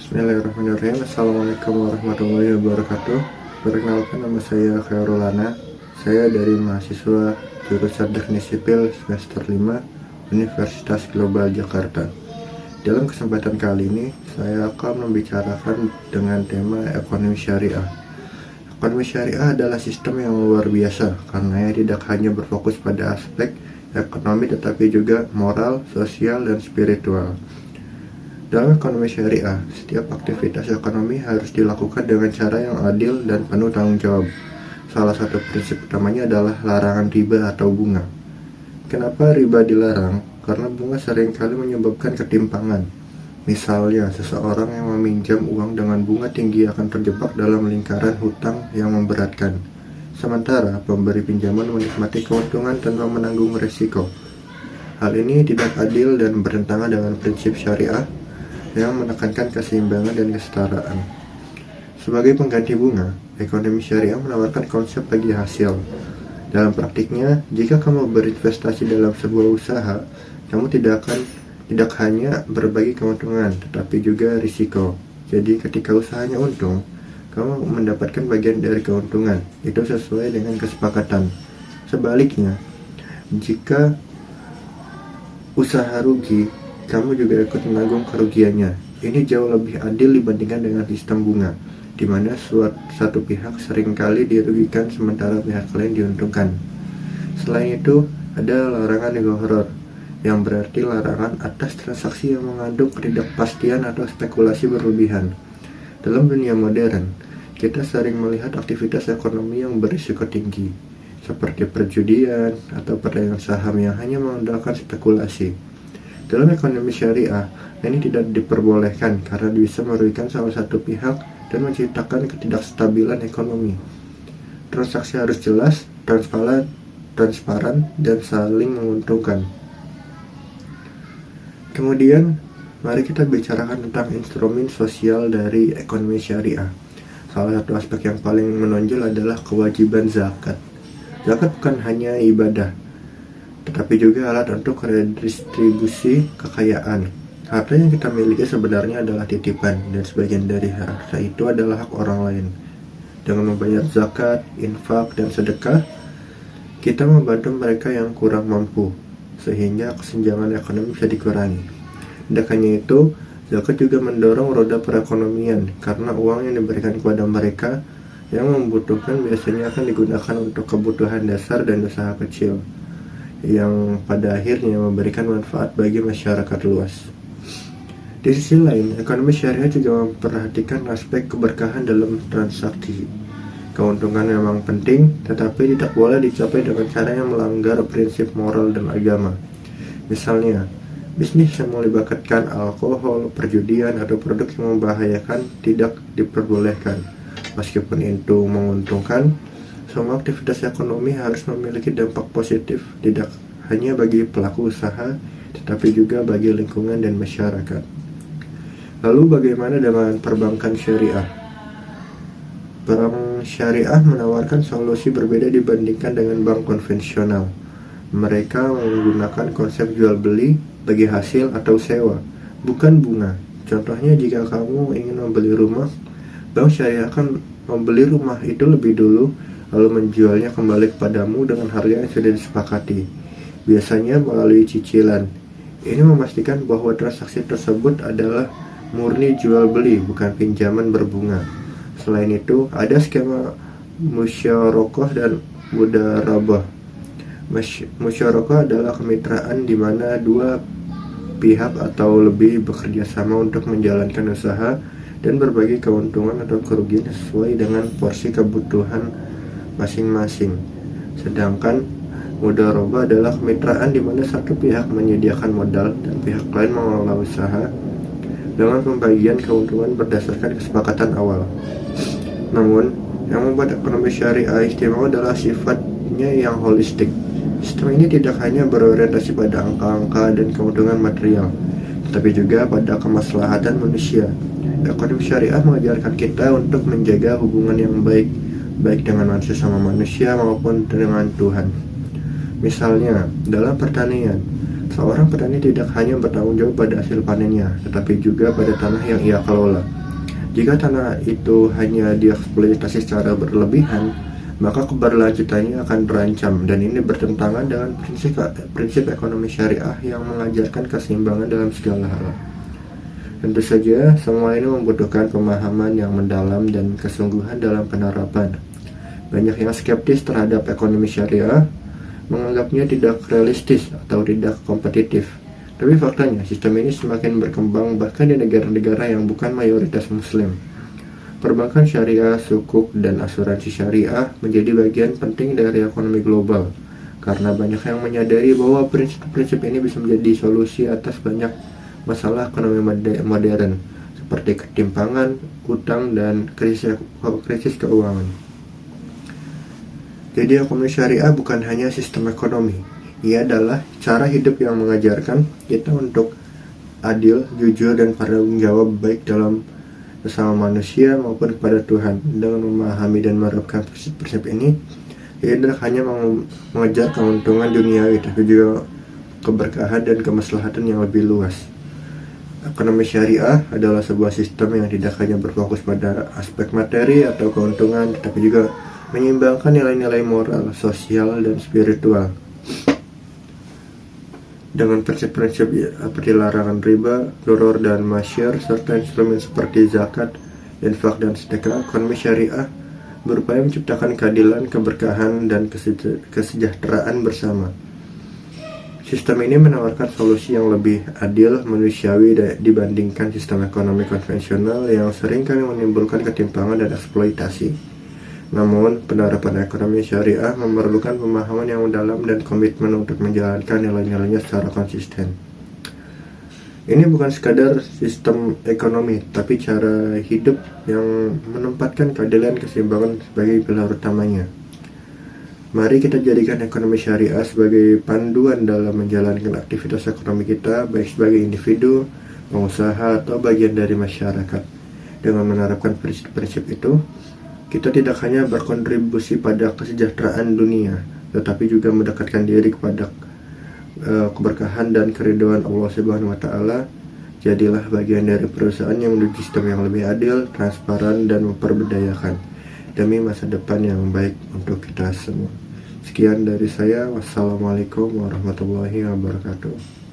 Bismillahirrahmanirrahim. Assalamualaikum warahmatullahi wabarakatuh. Perkenalkan, nama saya Khairul Lana. Saya dari mahasiswa jurusan Teknik Sipil semester 5 Universitas Global Jakarta. Dalam kesempatan kali ini, saya akan membicarakan dengan tema ekonomi syariah. Ekonomi syariah adalah sistem yang luar biasa karena ia tidak hanya berfokus pada aspek ekonomi tetapi juga moral, sosial, dan spiritual. Dalam ekonomi syariah, setiap aktivitas ekonomi harus dilakukan dengan cara yang adil dan penuh tanggung jawab. Salah satu prinsip utamanya adalah larangan riba atau bunga. Kenapa riba dilarang? Karena bunga seringkali menyebabkan ketimpangan. Misalnya, seseorang yang meminjam uang dengan bunga tinggi akan terjebak dalam lingkaran hutang yang memberatkan. Sementara, pemberi pinjaman menikmati keuntungan tanpa menanggung risiko. Hal ini tidak adil dan bertentangan dengan prinsip syariah yang menekankan keseimbangan dan kesetaraan. Sebagai pengganti bunga, ekonomi syariah menawarkan konsep bagi hasil. Dalam praktiknya, jika kamu berinvestasi dalam sebuah usaha, kamu tidak hanya berbagi keuntungan, tetapi juga risiko. Jadi ketika usahanya untung, kamu mendapatkan bagian dari keuntungan. Itu sesuai dengan kesepakatan. Sebaliknya, jika usaha rugi, kamu juga ikut menanggung kerugiannya. Ini jauh lebih adil dibandingkan dengan sistem bunga, di mana satu pihak seringkali dirugikan sementara pihak lain diuntungkan. Selain itu, ada larangan gharar, yang berarti larangan atas transaksi yang mengandung ketidakpastian atau spekulasi berlebihan. Dalam dunia modern, kita sering melihat aktivitas ekonomi yang berisiko tinggi, seperti perjudian atau perdagangan saham yang hanya mengandalkan spekulasi. Dalam ekonomi syariah, ini tidak diperbolehkan karena bisa merugikan salah satu pihak dan menciptakan ketidakstabilan ekonomi. Transaksi harus jelas, transparan, dan saling menguntungkan. Kemudian, mari kita bicarakan tentang instrumen sosial dari ekonomi syariah. Salah satu aspek yang paling menonjol adalah kewajiban zakat. Zakat bukan hanya ibadah, tetapi juga alat untuk redistribusi kekayaan. Harta yang kita miliki sebenarnya adalah titipan, dan sebagian dari harta itu adalah hak orang lain. Dengan membayar zakat, infak, dan sedekah, kita membantu mereka yang kurang mampu, sehingga kesenjangan ekonomi bisa dikurangi. Tidak hanya itu, zakat juga mendorong roda perekonomian, karena uang yang diberikan kepada mereka yang membutuhkan biasanya akan digunakan untuk kebutuhan dasar dan usaha kecil, yang pada akhirnya memberikan manfaat bagi masyarakat luas. Di sisi lain, ekonomi syariah juga memperhatikan aspek keberkahan dalam transaksi. Keuntungan memang penting, tetapi tidak boleh dicapai dengan cara yang melanggar prinsip moral dan agama. Misalnya, bisnis yang melibatkan alkohol, perjudian, atau produk yang membahayakan tidak diperbolehkan. Meskipun itu menguntungkan, semua aktivitas ekonomi harus memiliki dampak positif, tidak hanya bagi pelaku usaha, tetapi juga bagi lingkungan dan masyarakat. Lalu bagaimana dengan perbankan syariah? Bank syariah menawarkan solusi berbeda dibandingkan dengan bank konvensional. Mereka menggunakan konsep jual beli bagi hasil atau sewa, bukan bunga. Contohnya, jika kamu ingin membeli rumah, bank syariah akan membeli rumah itu lebih dulu, lalu menjualnya kembali kepadamu dengan harga yang sudah disepakati, biasanya melalui cicilan. Ini memastikan bahwa transaksi tersebut adalah murni jual beli, bukan pinjaman berbunga. Selain itu, ada skema musyarakah dan mudharabah. Musyarakah adalah kemitraan di mana dua pihak atau lebih bekerja sama untuk menjalankan usaha dan berbagi keuntungan atau kerugian sesuai dengan porsi kebutuhan masing-masing. Sedangkan mudharabah adalah kemitraan di mana satu pihak menyediakan modal dan pihak lain mengelola usaha dengan pembagian keuntungan berdasarkan kesepakatan awal. Namun, yang membuat ekonomi syariah istimewa adalah sifatnya yang holistik. Sistem ini tidak hanya berorientasi pada angka-angka dan keuntungan material, tetapi juga pada kemaslahatan manusia. Ekonomi syariah mengajarkan kita untuk menjaga hubungan yang baik dengan manusia maupun dengan Tuhan. Misalnya, dalam pertanian, Seorang petani tidak hanya bertanggung jawab pada hasil panennya, tetapi juga pada tanah yang ia kelola. Jika tanah itu hanya dieksploitasi secara berlebihan, maka keberlanjutannya akan terancam, dan ini bertentangan dengan prinsip ekonomi syariah yang mengajarkan keseimbangan dalam segala hal. Tentu saja, semua ini membutuhkan pemahaman yang mendalam dan kesungguhan dalam penerapan. Banyak yang skeptis terhadap ekonomi syariah, menganggapnya tidak realistis atau tidak kompetitif. Tapi faktanya, sistem ini semakin berkembang bahkan di negara-negara yang bukan mayoritas muslim. Perbankan syariah, sukuk, dan asuransi syariah menjadi bagian penting dari ekonomi global, karena banyak yang menyadari bahwa prinsip-prinsip ini bisa menjadi solusi atas banyak masalah ekonomi modern, seperti ketimpangan, utang, dan krisis keuangan. Jadi ekonomi syariah bukan hanya sistem ekonomi, ia adalah cara hidup yang mengajarkan kita untuk adil, jujur, dan bertanggung jawab baik dalam sesama manusia maupun kepada Tuhan. Dengan memahami dan menerapkan prinsip-prinsip ini, ia tidak hanya mengejar keuntungan duniawi, tapi juga keberkahan dan kemaslahatan yang lebih luas. Ekonomi syariah adalah sebuah sistem yang tidak hanya berfokus pada aspek materi atau keuntungan, tetapi juga menyeimbangkan nilai-nilai moral, sosial, dan spiritual. Dengan prinsip-prinsip seperti larangan riba, doror, dan masyar, serta instrumen seperti zakat, infak, dan sedekah, ekonomi syariah berupaya menciptakan keadilan, keberkahan, dan kesejahteraan bersama. Sistem ini menawarkan solusi yang lebih adil, manusiawi dibandingkan sistem ekonomi konvensional yang seringkali menimbulkan ketimpangan dan eksploitasi. Namun, penerapan ekonomi syariah memerlukan pemahaman yang mendalam dan komitmen untuk menjalankan nilai-nilainya secara konsisten. Ini bukan sekadar sistem ekonomi, tapi cara hidup yang menempatkan keadilan keseimbangan sebagai pilar utamanya. Mari kita jadikan ekonomi syariah sebagai panduan dalam menjalankan aktivitas ekonomi kita, baik sebagai individu, pengusaha, atau bagian dari masyarakat. Dengan menerapkan prinsip-prinsip itu, kita tidak hanya berkontribusi pada kesejahteraan dunia, tetapi juga mendekatkan diri kepada keberkahan dan keridhaan Allah Subhanahu wa Ta'ala. Jadilah bagian dari perusahaan yang menuju sistem yang lebih adil, transparan, dan memperberdayakan demi masa depan yang baik untuk kita semua. Sekian dari saya. Wassalamualaikum warahmatullahi wabarakatuh.